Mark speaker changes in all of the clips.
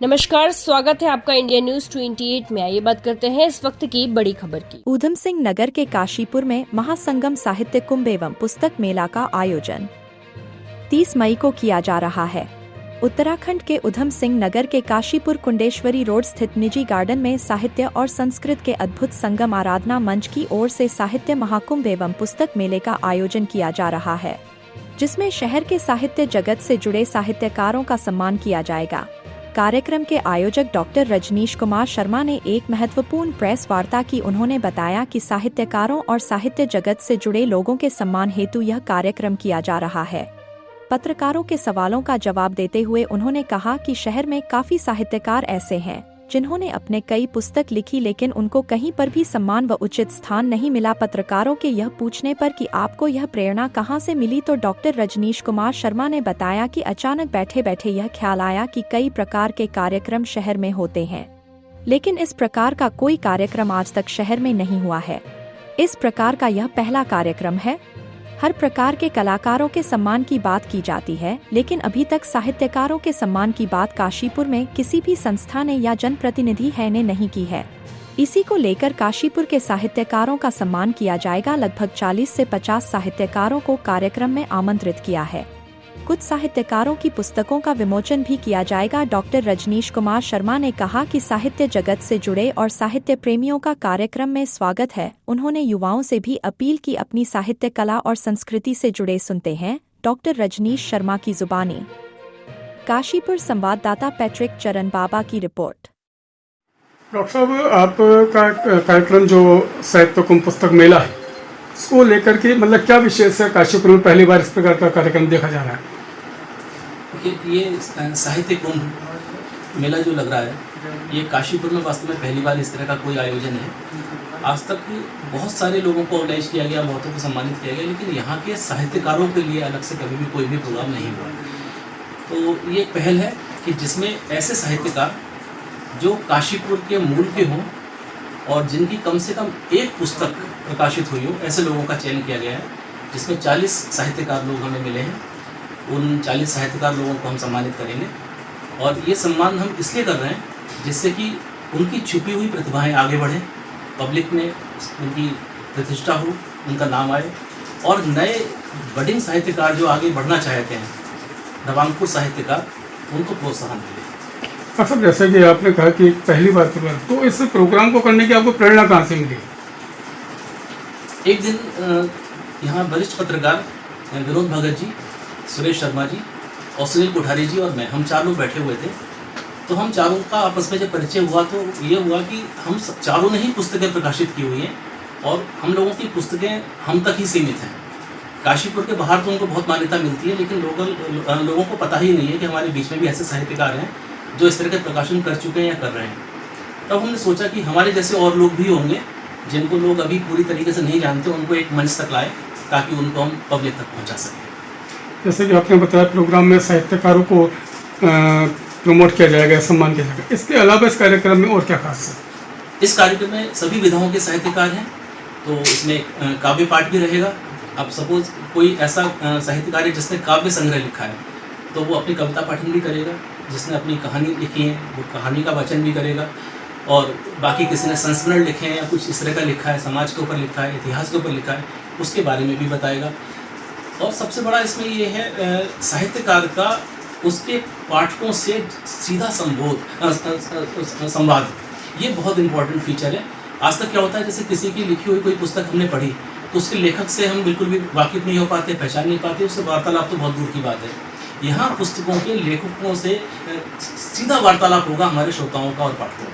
Speaker 1: नमस्कार, स्वागत है आपका इंडिया न्यूज 28 में। आइए बात करते हैं इस वक्त की बड़ी खबर की।
Speaker 2: ऊधम सिंह नगर के काशीपुर में महासंगम साहित्य कुंभ एवं पुस्तक मेला का आयोजन 30 मई को किया जा रहा है। उत्तराखंड के ऊधम सिंह नगर के काशीपुर कुंडेश्वरी रोड स्थित निजी गार्डन में साहित्य और संस्कृत के अद्भुत संगम आराधना मंच की ओर से साहित्य महाकुंभ एवं पुस्तक मेले का आयोजन किया जा रहा है, जिसमें शहर के साहित्य जगत से जुड़े साहित्यकारों का सम्मान किया जाएगा। कार्यक्रम के आयोजक डॉक्टर रजनीश कुमार शर्मा ने एक महत्वपूर्ण प्रेस वार्ता की। उन्होंने बताया कि साहित्यकारों और साहित्य जगत से जुड़े लोगों के सम्मान हेतु यह कार्यक्रम किया जा रहा है। पत्रकारों के सवालों का जवाब देते हुए उन्होंने कहा कि शहर में काफी साहित्यकार ऐसे हैं जिन्होंने अपने कई पुस्तक लिखी, लेकिन उनको कहीं पर भी सम्मान व उचित स्थान नहीं मिला। पत्रकारों के यह पूछने पर कि आपको यह प्रेरणा कहां से मिली, तो डॉक्टर रजनीश कुमार शर्मा ने बताया कि अचानक बैठे बैठे यह ख्याल आया कि कई प्रकार के कार्यक्रम शहर में होते हैं, लेकिन इस प्रकार का कोई कार्यक्रम आज तक शहर में नहीं हुआ है। इस प्रकार का यह पहला कार्यक्रम है। हर प्रकार के कलाकारों के सम्मान की बात की जाती है, लेकिन अभी तक साहित्यकारों के सम्मान की बात काशीपुर में किसी भी संस्था ने या जनप्रतिनिधि ने नहीं की है। इसी को लेकर काशीपुर के साहित्यकारों का सम्मान किया जाएगा। लगभग 40 से 50 साहित्यकारों को कार्यक्रम में आमंत्रित किया है। कुछ साहित्यकारों की पुस्तकों का विमोचन भी किया जाएगा। डॉक्टर रजनीश कुमार शर्मा ने कहा कि साहित्य जगत से जुड़े और साहित्य प्रेमियों का कार्यक्रम में स्वागत है। उन्होंने युवाओं से भी अपील की, अपनी साहित्य कला और संस्कृति से जुड़े। सुनते हैं डॉक्टर रजनीश शर्मा की जुबानी। काशीपुर संवाददाता पैट्रिक चरण बाबा की रिपोर्ट।
Speaker 3: डॉक्टर साहब, आपका कार्यक्रम जो साहित्य कुंभ पुस्तक मेला है, इसको लेकर के मतलब क्या विशेष है? काशीपुर में पहली बार इस प्रकार का कार्यक्रम देखा जा रहा है।
Speaker 4: ये साहित्य कुंभ मेला जो लग रहा है, ये काशीपुर में वास्तव में पहली बार इस तरह का कोई आयोजन है। आज तक बहुत सारे लोगों को ऑर्गेनाइज किया गया, बहुतों को सम्मानित किया गया, लेकिन यहाँ के साहित्यकारों के लिए अलग से कभी भी कोई भी प्रोग्राम नहीं हुआ। तो ये एक पहल है कि जिसमें ऐसे साहित्यकार जो काशीपुर के मूल के हों और जिनकी कम से कम एक पुस्तक प्रकाशित हुई हो, ऐसे लोगों का चयन किया गया है, जिसमें 40 साहित्यकार लोग हमें मिले हैं। उन 40 साहित्यकार लोगों को हम सम्मानित करेंगे, और ये सम्मान हम इसलिए कर रहे हैं जिससे कि उनकी छुपी हुई प्रतिभाएं आगे बढ़ें, पब्लिक में उनकी प्रतिष्ठा हो, उनका नाम आए, और नए बडिंग साहित्यकार जो आगे बढ़ना चाहते हैं, नवांकुर साहित्यकार, उनको प्रोत्साहन मिले।
Speaker 3: अच्छा, जैसे कि आपने कहा कि पहली बार तो इस प्रोग्राम को करने की आपको प्रेरणा कहाँ से मिली?
Speaker 4: एक दिन यहाँ वरिष्ठ पत्रकार विनोद भगत जी, सुरेश शर्मा जी और सुनील कोठारी जी और मैं, हम 4 लोग बैठे हुए थे। तो हम चारों का आपस में जब परिचय हुआ तो ये हुआ कि हम चारों ने ही पुस्तकें प्रकाशित की हुई हैं, और हम लोगों की पुस्तकें हम तक ही सीमित हैं। काशीपुर के बाहर तो उनको बहुत मान्यता मिलती है, लेकिन लोगों को पता ही नहीं है कि हमारे बीच में भी ऐसे साहित्यकार हैं जो इस तरह के प्रकाशन कर चुके हैं या कर रहे हैं। तब हमने सोचा कि हमारे जैसे और लोग भी होंगे जिनको लोग अभी पूरी तरीके से नहीं जानते, उनको एक मंच तक लाए ताकि उनको हम पब्लिक तक पहुंचा सकें।
Speaker 3: जैसे कि आपने बताया, प्रोग्राम में साहित्यकारों को प्रमोट किया जाएगा, सम्मान किया जाएगा। इसके अलावा इस कार्यक्रम में और क्या खास है?
Speaker 4: इस कार्यक्रम में सभी विधाओं के साहित्यकार हैं, तो इसमें काव्य पाठ भी रहेगा। अब सपोज कोई ऐसा साहित्यकार है जिसने काव्य संग्रह लिखा है, तो वो अपनी कविता पाठन भी करेगा। जिसने अपनी कहानी लिखी है वो कहानी का वाचन भी करेगा, और बाकी किसी ने संस्मरण लिखे हैं या कुछ इस तरह का लिखा है, समाज के ऊपर लिखा है, इतिहास के ऊपर लिखा है, उसके बारे में भी बताएगा। और सबसे बड़ा इसमें ये है साहित्यकार का उसके पाठकों से सीधा संवाद, ये बहुत इम्पोर्टेंट फीचर है। आज तक क्या होता है, जैसे किसी की लिखी हुई कोई पुस्तक हमने पढ़ी तो उसके लेखक से हम बिल्कुल भी वाकिफ नहीं हो पाते, पहचान नहीं पाते, उससे वार्तालाप तो बहुत दूर की बात है। यहाँ पुस्तकों के लेखकों से सीधा वार्तालाप होगा हमारे श्रोताओं का और पाठकों का।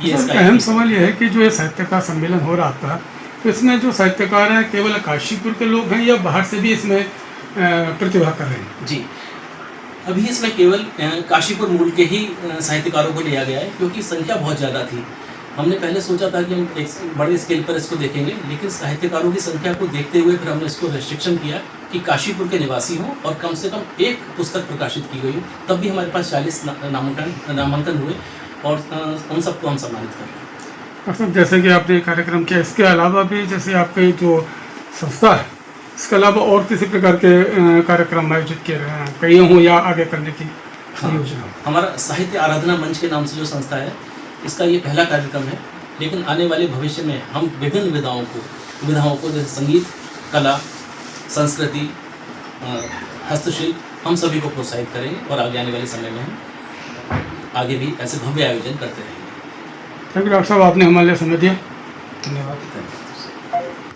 Speaker 3: ये अहम सवाल यह है कि जो ये साहित्यकार सम्मेलन हो रहा था, तो इसमें जो साहित्यकार हैं केवल काशीपुर के लोग हैं या बाहर से भी इसमें प्रतिभा कर रहे हैं?
Speaker 4: जी, अभी इसमें केवल काशीपुर मूल के ही साहित्यकारों को लिया गया है, क्योंकि संख्या बहुत ज़्यादा थी। हमने पहले सोचा था कि हम एक बड़े स्केल पर इसको देखेंगे, लेकिन साहित्यकारों की संख्या को देखते हुए फिर हमने इसको रेस्ट्रिक्शन किया कि काशीपुर के निवासी हों और कम से कम एक पुस्तक प्रकाशित की गई हो। तब भी हमारे पास 40 नामांकन हुए, और उन सबको हम सम्मानित कर रहे हैं।
Speaker 3: अक्सर जैसे कि आपने कार्यक्रम किया, इसके अलावा भी जैसे आपकी जो संस्था है इसके अलावा और किसी प्रकार के कार्यक्रम आयोजित किए रहे हैं, कई हों या आगे करने की योजना?
Speaker 4: हमारा साहित्य आराधना मंच के नाम से जो संस्था है, इसका ये पहला कार्यक्रम है, लेकिन आने वाले भविष्य में हम विभिन्न विधाओं को जैसे संगीत, कला, संस्कृति, हस्तशिल्प, हम सभी को प्रोत्साहित करेंगे और आगे आने वाले समय में हम आगे भी ऐसे भव्य आयोजन करते रहेंगे।
Speaker 3: थैंक यू डॉक्टर साहब, आपने हमारे लिए समय दिया। धन्यवाद।